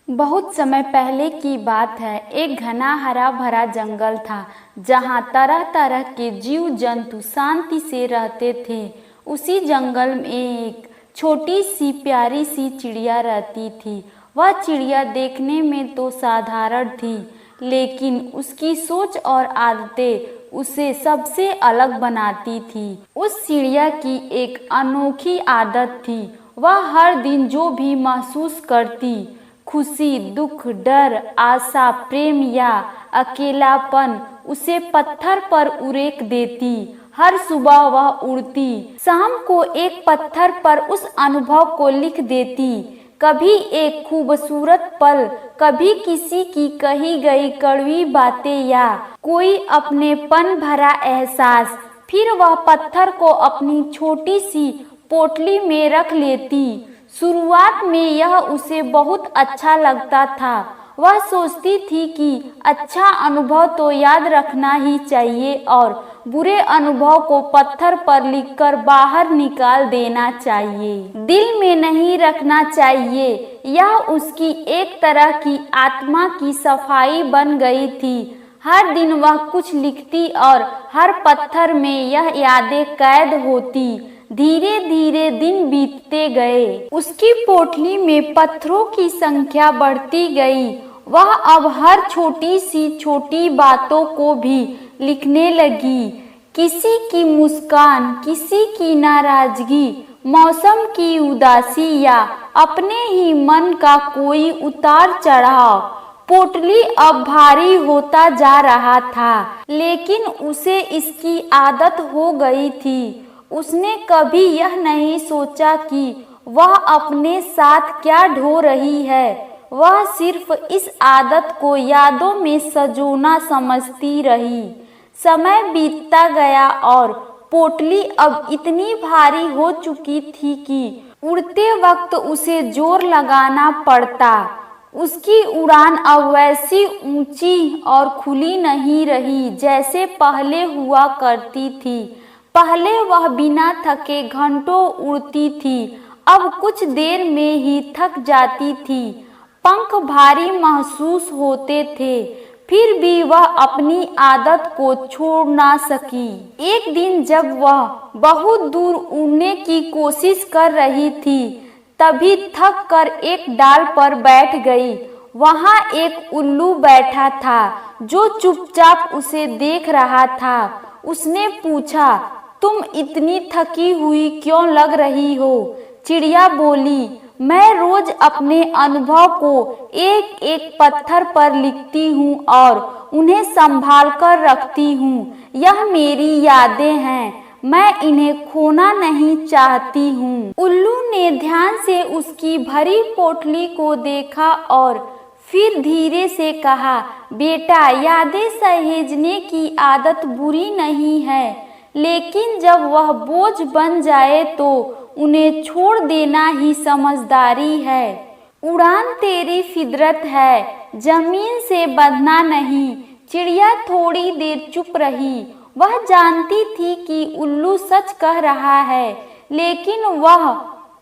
बहुत समय पहले की बात है। एक घना हरा भरा जंगल था जहाँ तरह तरह के जीव जंतु शांति से रहते थे। उसी जंगल में एक छोटी सी प्यारी सी चिड़िया रहती थी। वह चिड़िया देखने में तो साधारण थी, लेकिन उसकी सोच और आदतें उसे सबसे अलग बनाती थी। उस चिड़िया की एक अनोखी आदत थी। वह हर दिन जो भी महसूस करती, खुशी, दुख, डर, आशा, प्रेम या अकेलापन, उसे पत्थर पर उरेक देती। हर सुबह वह उड़ती, शाम को एक पत्थर पर उस अनुभव को लिख देती। कभी एक खूबसूरत पल, कभी किसी की कही गई कड़वी बातें या कोई अपनेपन भरा एहसास। फिर वह पत्थर को अपनी छोटी सी पोटली में रख लेती। शुरुआत में यह उसे बहुत अच्छा लगता था। वह सोचती थी कि अच्छा अनुभव तो याद रखना ही चाहिए और बुरे अनुभव को पत्थर पर लिखकर बाहर निकाल देना चाहिए, दिल में नहीं रखना चाहिए। यह उसकी एक तरह की आत्मा की सफाई बन गई थी। हर दिन वह कुछ लिखती और हर पत्थर में यह यादें कैद होती। धीरे धीरे दिन बीतते गए। उसकी पोटली में पत्थरों की संख्या बढ़ती गई। वह अब हर छोटी सी छोटी बातों को भी लिखने लगी। किसी की मुस्कान, किसी की नाराजगी, मौसम की उदासी या अपने ही मन का कोई उतार चढ़ाव। पोटली अब भारी होता जा रहा था, लेकिन उसे इसकी आदत हो गई थी। उसने कभी यह नहीं सोचा कि वह अपने साथ क्या ढो रही है। वह सिर्फ इस आदत को यादों में सजोना समझती रही। समय बीतता गया और पोटली अब इतनी भारी हो चुकी थी कि उड़ते वक्त उसे जोर लगाना पड़ता। उसकी उड़ान अब वैसी ऊंची और खुली नहीं रही जैसे पहले हुआ करती थी। पहले वह बिना थके घंटों उड़ती थी, अब कुछ देर में ही थक जाती थी। पंख भारी महसूस होते थे, फिर भी वह अपनी आदत को छोड़ ना सकी। एक दिन जब वह बहुत दूर उड़ने की कोशिश कर रही थी, तभी थक कर एक डाल पर बैठ गई। वहाँ एक उल्लू बैठा था जो चुपचाप उसे देख रहा था। उसने पूछा, तुम इतनी थकी हुई क्यों लग रही हो? चिड़िया बोली, मैं रोज अपने अनुभव को एक एक पत्थर पर लिखती हूँ और उन्हें संभाल कर रखती हूँ। यह मेरी यादें हैं, मैं इन्हें खोना नहीं चाहती हूँ। उल्लू ने ध्यान से उसकी भरी पोटली को देखा और फिर धीरे से कहा, बेटा, यादें सहेजने की आदत बुरी नहीं है, लेकिन जब वह बोझ बन जाए तो उन्हें छोड़ देना ही समझदारी है। उड़ान तेरी फितरत है, जमीन से बंधना नहीं। चिड़िया थोड़ी देर चुप रही। वह जानती थी कि उल्लू सच कह रहा है, लेकिन वह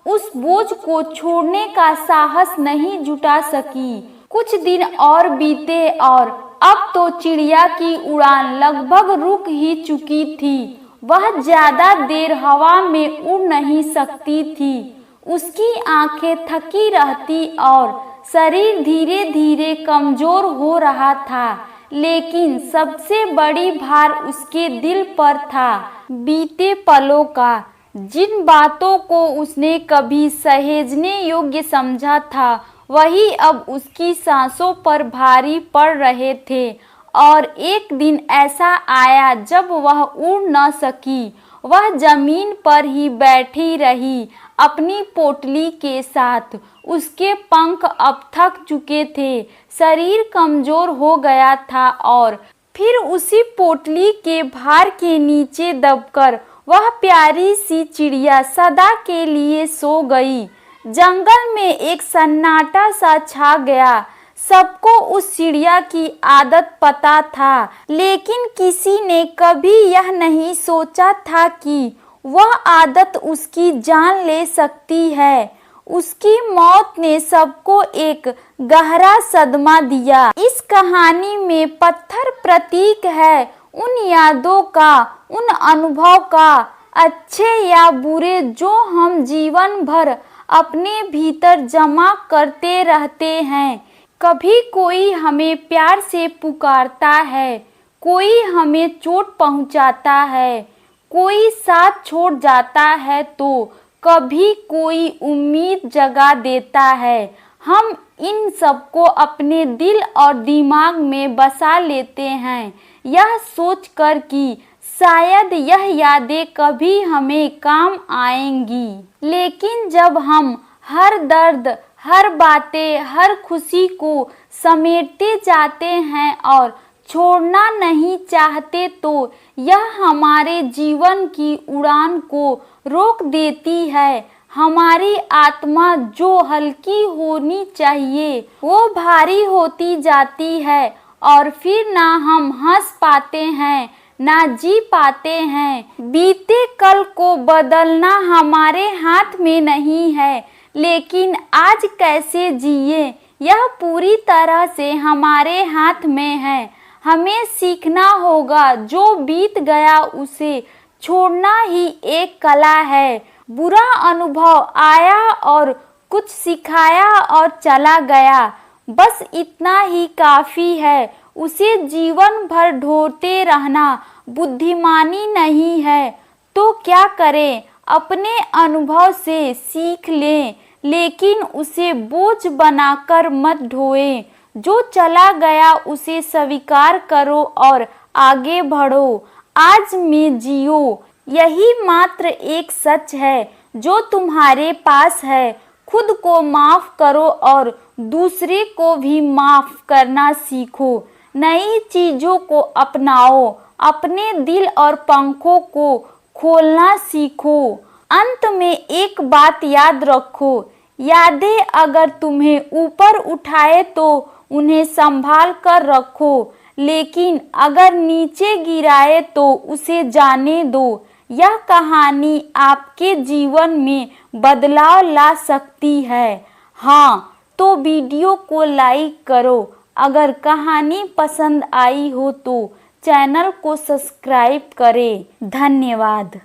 उस बोझ को छोड़ने का साहस नहीं जुटा सकी। कुछ दिन और बीते और अब तो चिड़िया की उड़ान लगभग रुक ही चुकी थी। वह ज्यादा देर हवा में उड़ नहीं सकती थी। उसकी आंखें थकी रहती और शरीर धीरे धीरे कमजोर हो रहा था, लेकिन सबसे बड़ी भार उसके दिल पर था। बीते पलों का, जिन बातों को उसने कभी सहेजने योग्य समझा था, वही अब उसकी सांसों पर भारी पड़ रहे थे। और एक दिन ऐसा आया जब वह उड़ न सकी। वह जमीन पर ही बैठी रही, अपनी पोटली के साथ। उसके पंख अब थक चुके थे, शरीर कमजोर हो गया था और फिर उसी पोटली के भार के नीचे दबकर वह प्यारी सी चिड़िया सदा के लिए सो गई। जंगल में एक सन्नाटा सा छा गया। सबको उस चिड़िया की आदत पता था, लेकिन किसी ने कभी यह नहीं सोचा था कि वह आदत उसकी जान ले सकती है। उसकी मौत ने सबको एक गहरा सदमा दिया। इस कहानी में पत्थर प्रतीक है उन यादों का, उन अनुभव का, अच्छे या बुरे, जो हम जीवन भर अपने भीतर जमा करते रहते हैं। कभी कोई हमें प्यार से पुकारता है, कोई हमें चोट पहुंचाता है, कोई साथ छोड़ जाता है, तो कभी कोई उम्मीद जगा देता है। हम इन सबको अपने दिल और दिमाग में बसा लेते हैं, यह सोचकर कि शायद यह यादें कभी हमें काम आएंगी। लेकिन जब हम हर दर्द, हर बातें, हर खुशी को समेटते जाते हैं और छोड़ना नहीं चाहते, तो यह हमारे जीवन की उड़ान को रोक देती है। हमारी आत्मा जो हल्की होनी चाहिए वो भारी होती जाती है और फिर ना हम हंस पाते हैं ना जी पाते हैं। बीते कल को बदलना हमारे हाथ में नहीं है, लेकिन आज कैसे जिए यह पूरी तरह से हमारे हाथ में है। हमें सीखना होगा, जो बीत गया उसे छोड़ना ही एक कला है। बुरा अनुभव आया और कुछ सिखाया और चला गया, बस इतना ही काफ़ी है। उसे जीवन भर ढोते रहना बुद्धिमानी नहीं है। तो क्या करें, अपने अनुभव से सीख लें, लेकिन उसे बोझ बनाकर मत ढोएं। जो चला गया उसे स्वीकार करो और आगे बढ़ो। आज में जियो, यही मात्र एक सच है जो तुम्हारे पास है। खुद को माफ करो और दूसरे को भी माफ करना सीखो। नई चीजों को अपनाओ, अपने दिल और पंखों को खोलना सीखो। अंत में एक बात याद रखो, यादें अगर तुम्हें ऊपर उठाए तो उन्हें संभाल कर रखो, लेकिन अगर नीचे गिराए तो उसे जाने दो। यह कहानी आपके जीवन में बदलाव ला सकती है। हाँ, तो वीडियो को लाइक करो। अगर कहानी पसंद आई हो तो चैनल को सब्सक्राइब करें। धन्यवाद।